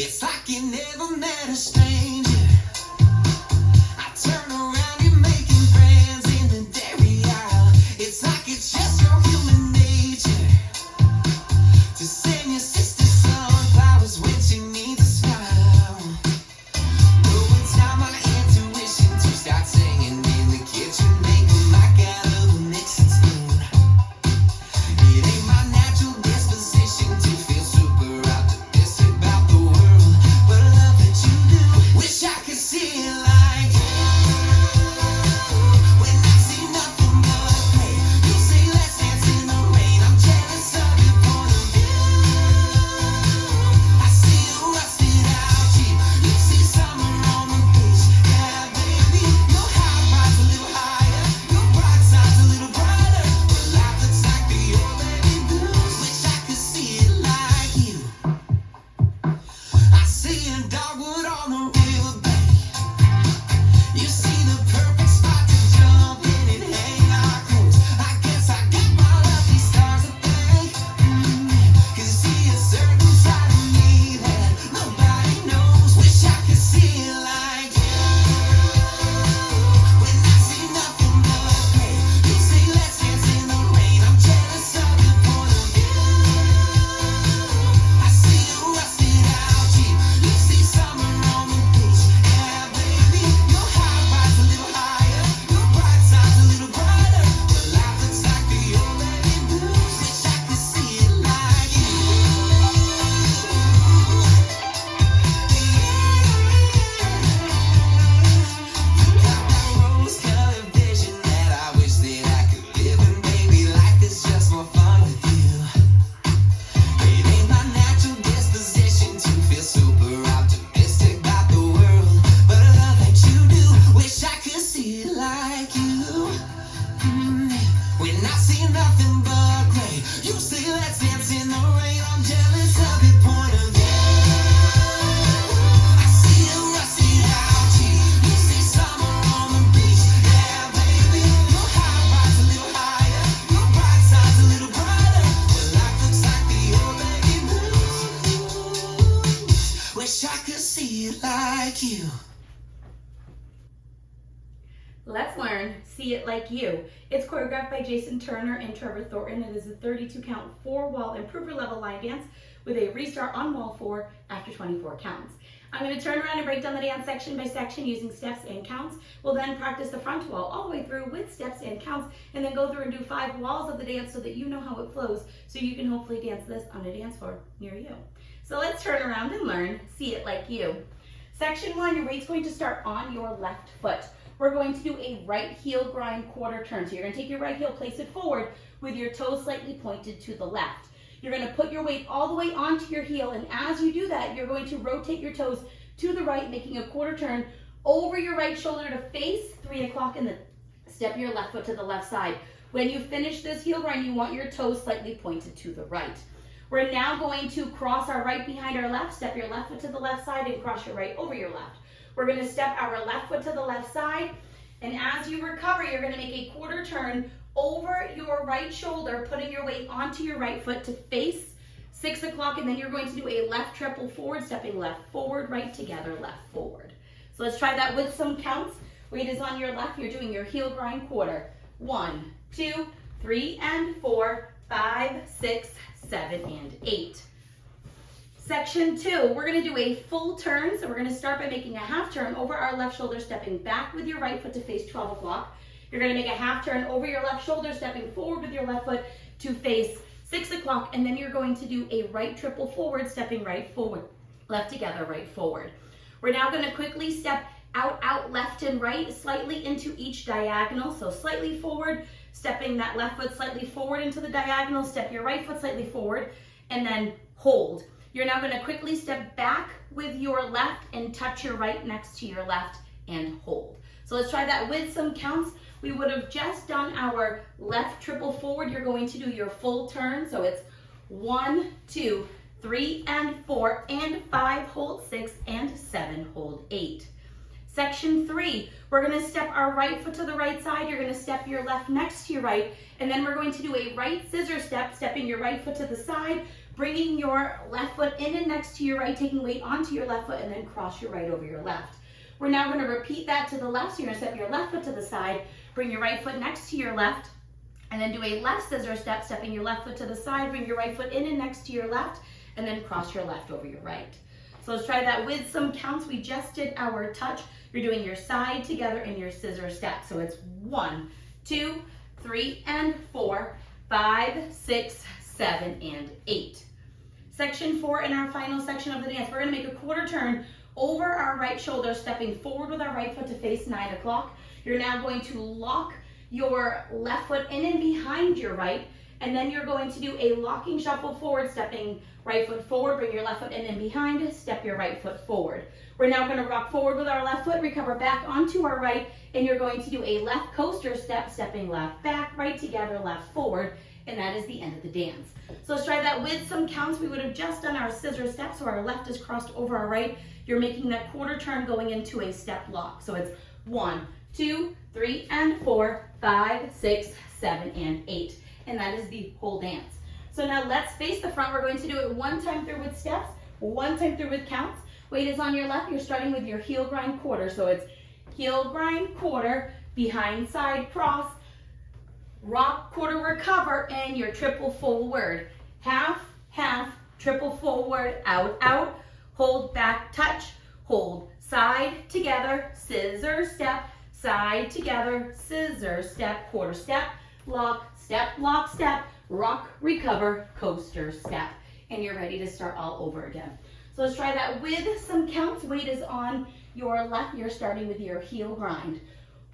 It's like you never met a stranger. I turn around, you're making friends in the dairy aisle. It's like it's just your human nature to send your sister sunflowers when she needs a smile. No, it's not my intuition to start singing in the kitchen, making like out of a mixing spoon. It ain't my natural disposition to feel super optimistic about the world, but I love that you do. Wish I could see it like you. When I see nothing but gray, you say let's dance in the rain. I'm jealous of your point of view. I see a rusted out Jeep, you see summer on the beach. Yeah, baby, your high rides a little higher, your bright side's a little brighter. But life looks like the old baby blues. Wish I could see it like you. I see a dogwood on the riverbank. You see the perfect spot to jump in and hang our clothes. I guess I got my lucky stars to thank. 'Cause you see a certain side of me that nobody knows. Wish I could see it like you. When I see nothing but gray, you say let's dance in the rain. I'm jealous of your point of view. I see a rusted out Jeep, you see summer on the beach. Yeah, baby, your high ride's a little higher, your bright side's a little brighter. But life looks like the old baby blues. Wish I could see it like you. Got that rose-colored vision that I wish that I could live in, baby. Life is just more fun with you. It ain't my natural disposition to feel super optimistic about the world, but I love that you do. Wish I could see it like you. When I see nothing but gray, you say let's dance in the rain. I'm jealous of your point of view. I see a rusted out Jeep, you see summer on the beach. Yeah, baby, your high ride's a little higher, your bright side's a little brighter. But life looks like the old baby blues. Wish I could see it like you. Let's learn See It Like You. It's choreographed by Jason Turner and Trevor Thornton. It is a 32 count 4-wall improver level line dance with a restart on wall 4 after 24 counts. I'm going to turn around and break down the dance section by section using steps and counts. We'll then practice the front wall all the way through with steps and counts, and then go through and do 5 walls of the dance so that you know how it flows, so you can hopefully dance this on a dance floor near you. So let's turn around and learn See It Like You. Section 1, your weight's going to start on your left foot. We're going to do a right heel grind quarter turn. So you're going to take your right heel, place it forward with your toes slightly pointed to the left. You're going to put your weight all the way onto your heel, and as you do that, you're going to rotate your toes to the right, making a quarter turn over your right shoulder to face 3 o'clock, and then step your left foot to the left side. When you finish this heel grind, you want your toes slightly pointed to the right. We're now going to cross our right behind our left, step your left foot to the left side, and cross your right over your left. We're going to step our left foot to the left side, and as you recover, you're going to make a quarter turn over your right shoulder, putting your weight onto your right foot to face 6 o'clock, and then you're going to do a left triple forward, stepping left forward, right together, left forward. So let's try that with some counts. Weight is on your left, you're doing your heel grind quarter. 1, 2, 3, and 4, 5, 6, 7, and 8. Section 2, we're going to do a full turn. So we're going to start by making a half turn over our left shoulder, stepping back with your right foot to face 12 o'clock. You're going to make a half turn over your left shoulder, stepping forward with your left foot to face 6 o'clock. And then you're going to do a right triple forward, stepping right forward, left together, right forward. We're now going to quickly step out, left and right, slightly into each diagonal. So slightly forward, stepping that left foot slightly forward into the diagonal, step your right foot slightly forward, and then hold. You're now going to quickly step back with your left and touch your right next to your left and hold. So let's try that with some counts. We would have just done our left triple forward. You're going to do your full turn. So it's 1, 2, 3, and 4, and 5, hold 6, and 7, hold 8. Section 3, we're going to step our right foot to the right side. You're going to step your left next to your right, and then we're going to do a right scissor step, stepping your right foot to the side, bringing your left foot in and next to your right, taking weight onto your left foot, and then cross your right over your left. We're now going to repeat that to the left. So you're going to step your left foot to the side, bring your right foot next to your left, and then do a left scissor step, stepping your left foot to the side, bring your right foot in and next to your left, and then cross your left over your right. So let's try that with some counts. We just did our touch. You're doing your side together and your scissor step. So it's 1, 2, 3, and 4, 5, 6, 7, and 8. Section 4 in our final section of the dance. We're going to make a quarter turn over our right shoulder, stepping forward with our right foot to face 9 o'clock. You're now going to lock your left foot in and behind your right, and then you're going to do a locking shuffle forward, stepping right foot forward, bring your left foot in and behind, step your right foot forward. We're now going to rock forward with our left foot, recover back onto our right, and you're going to do a left coaster step, stepping left back, right together, left forward, and that is the end of the dance. So let's try that with some counts. We would have just done our scissor step, so our left is crossed over our right. You're making that quarter turn going into a step lock. So it's 1, 2, 3, and 4, 5, 6, 7, and 8. And that is the whole dance. So now let's face the front. We're going to do it one time through with steps, one time through with counts. Weight is on your left. You're starting with your heel grind quarter. So it's heel grind quarter, behind side cross, rock quarter recover, and your triple forward. Half, half, triple forward, out, out, hold back, touch, hold, side together, scissor step, side together, scissor step, quarter step, lock, step, rock, recover, coaster step. And you're ready to start all over again. So let's try that with some counts. Weight is on your left. You're starting with your heel grind.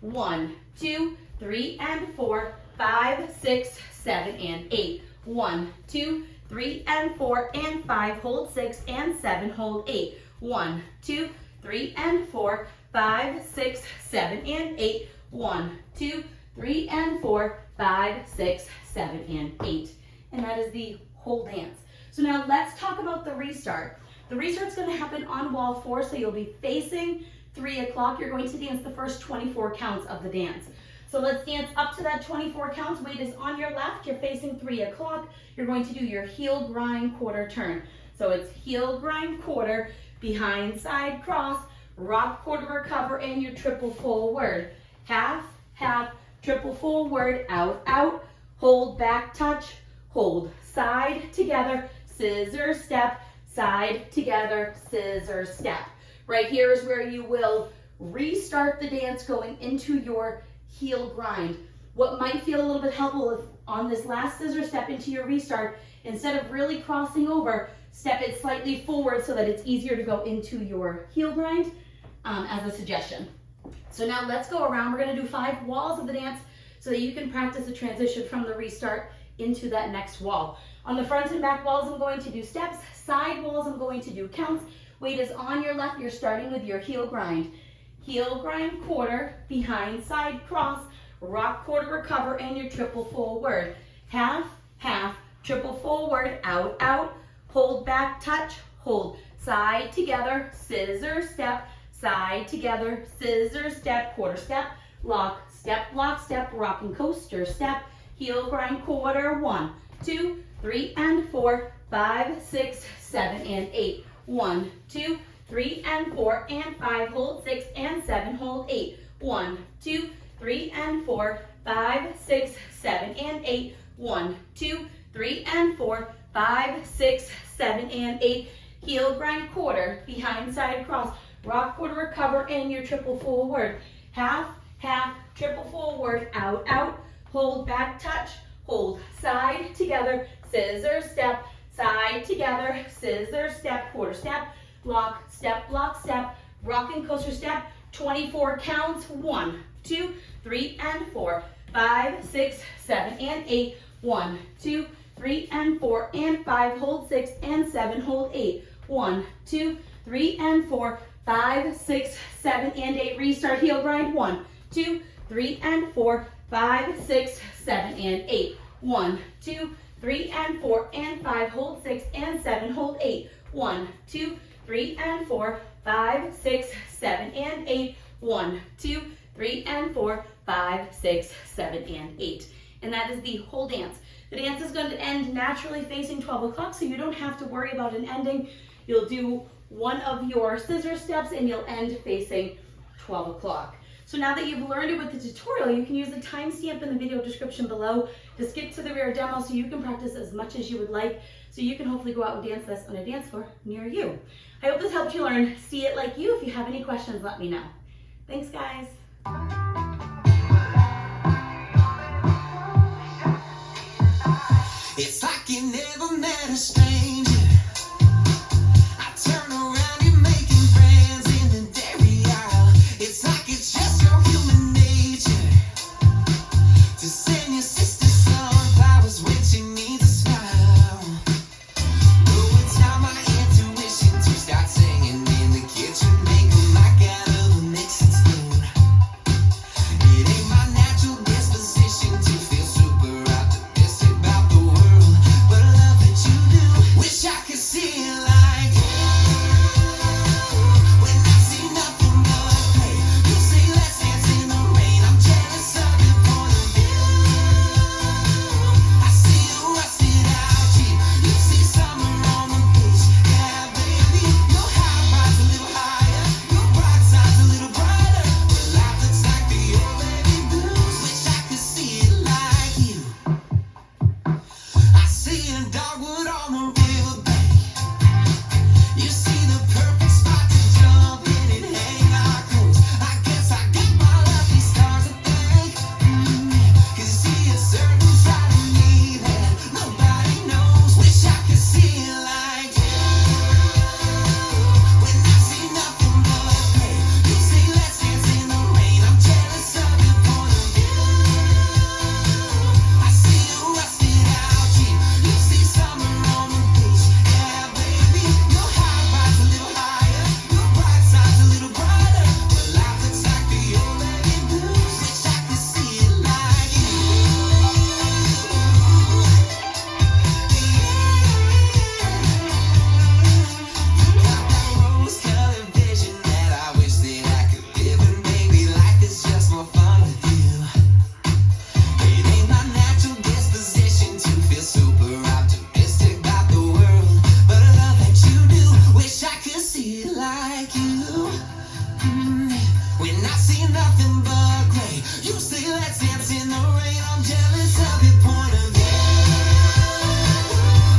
1, 2, 3, and 4, 5, 6, 7, and 8. 1, 2, 3, and 4, and 5, hold 6, and 7, hold 8. 1, 2, 3, and 4, 5, 6, 7, and 8. 1, 2, 3, and 4, 5, 6, 7, and 8. And that is the whole dance. So now let's talk about the restart. The restart's going to happen on wall 4, so you'll be facing 3 o'clock. You're going to dance the first 24 counts of the dance. So let's dance up to that 24 counts. Weight is on your left. You're facing 3 o'clock. You're going to do your heel grind quarter turn. So it's heel grind quarter, behind side cross, rock quarter recover, and your triple forward. Half, half, triple forward, out, out, hold back touch, hold, side together, scissor step, side together, scissor step. Right here is where you will restart the dance going into your heel grind. What might feel a little bit helpful if on this last scissor step into your restart, instead of really crossing over, step it slightly forward so that it's easier to go into your heel grind as a suggestion. So now let's go around. We're going to do 5 walls of the dance so that you can practice the transition from the restart into that next wall. On the front and back walls, I'm going to do steps. Side walls, I'm going to do counts. Weight is on your left. You're starting with your heel grind. Heel grind quarter, behind side cross, rock quarter recover, and your triple forward. Half, half, triple forward, out, out, hold back touch, hold, side together, scissor step, side together, scissor step, quarter step, lock, step, rock and coaster step, heel grind quarter, 1, 2, 3, and 4, 5, 6, 7, and 8. 1, 2, 3, and 4, and 5, hold 6, and 7, hold 8. 1, 2, 3, and 4, 5, 6, 7, and 8. 1, 2, 3, and 4, 5, 6, 7, and 8. Heel grind quarter, behind side cross, rock quarter recover, and your triple forward. Half, half, triple forward, out, out, hold back touch, hold, side together, scissor step, side together, scissor step, quarter step, lock, step, rock and coaster step, 24 counts, 1, 2, 3, and 4, 5, 6, 7, and 8, 1, 2, 3, and 4, and 5, hold 6, and 7, hold 8, 1, 2, 3, and 4, 5, 6, 7, and 8, restart heel grind, 1, 2, 3, and 4, 5, 6, 7, and 8, 1, 2, 3, and 4, and 5, hold 6, and 7, hold 8, 1, 2, 3, and 4, 5, 6, 7, and 8, 1, 2, 3, and 4, 5, 6, 7, and 8. and that is the whole dance. The dance is going to end naturally facing 12 o'clock, so you don't have to worry about an ending. You'll do one of your scissor steps and you'll end facing 12 o'clock. So now that you've learned it with the tutorial, you can use the timestamp in the video description below to skip to the rear demo so you can practice as much as you would like, so you can hopefully go out and dance this on a dance floor near you. I hope this helped you learn See It Like You. If you have any questions, let me know. Thanks, guys. It's like you never met a stranger. I turn around, you're making friends in the dairy aisle. It's like it's just your human nature to send your sister sunflowers when she needs a smile. Though it's not my intuition to start singing in the kitchen, make 'em like out of a mixing spoon. It ain't my natural disposition to feel super optimistic about the world, but I love that you do. Wish I could see it like you. When I see nothing but gray, you say let's dance in the rain. I'm jealous of your point of view. I see you rusted out cheap. You see summer on the beach. Yeah, baby, your high rides a little higher, your bright side's a little brighter. But life looks like the old baby blues. Wish I could see it like you. I see a dogwood on the riverbank. You see the perfect spot to jump in and hang our clothes. I guess I got my lucky stars to thank. 'Cause you see a certain side of me that nobody knows. Wish I could see it like you. When I see nothing but gray, you say let's dance in the rain. I'm jealous of your point of view. I see you rusted out cheap. You see summer on the beach. Yeah, baby, your high ride's a little higher, your bright side's a little brighter. But life looks like the old baby blues. Wish I could see it like you. You got that rose-colored vision that I wish that I could live in, baby. Life is just more fun with you. It ain't my natural disposition to feel super optimistic about the world, but I love that you do. Wish I could see it like you. When I see nothing but gray, you say let's dance in the rain. I'm jealous of your point of view.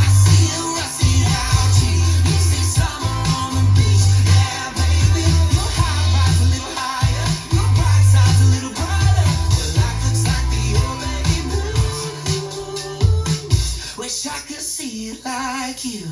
I see you rusted out cheap. You see summer on the beach. Yeah, baby, your high ride's a little higher, your bright side's a little brighter. But life looks like the old baby blues. Wish I could see it like you.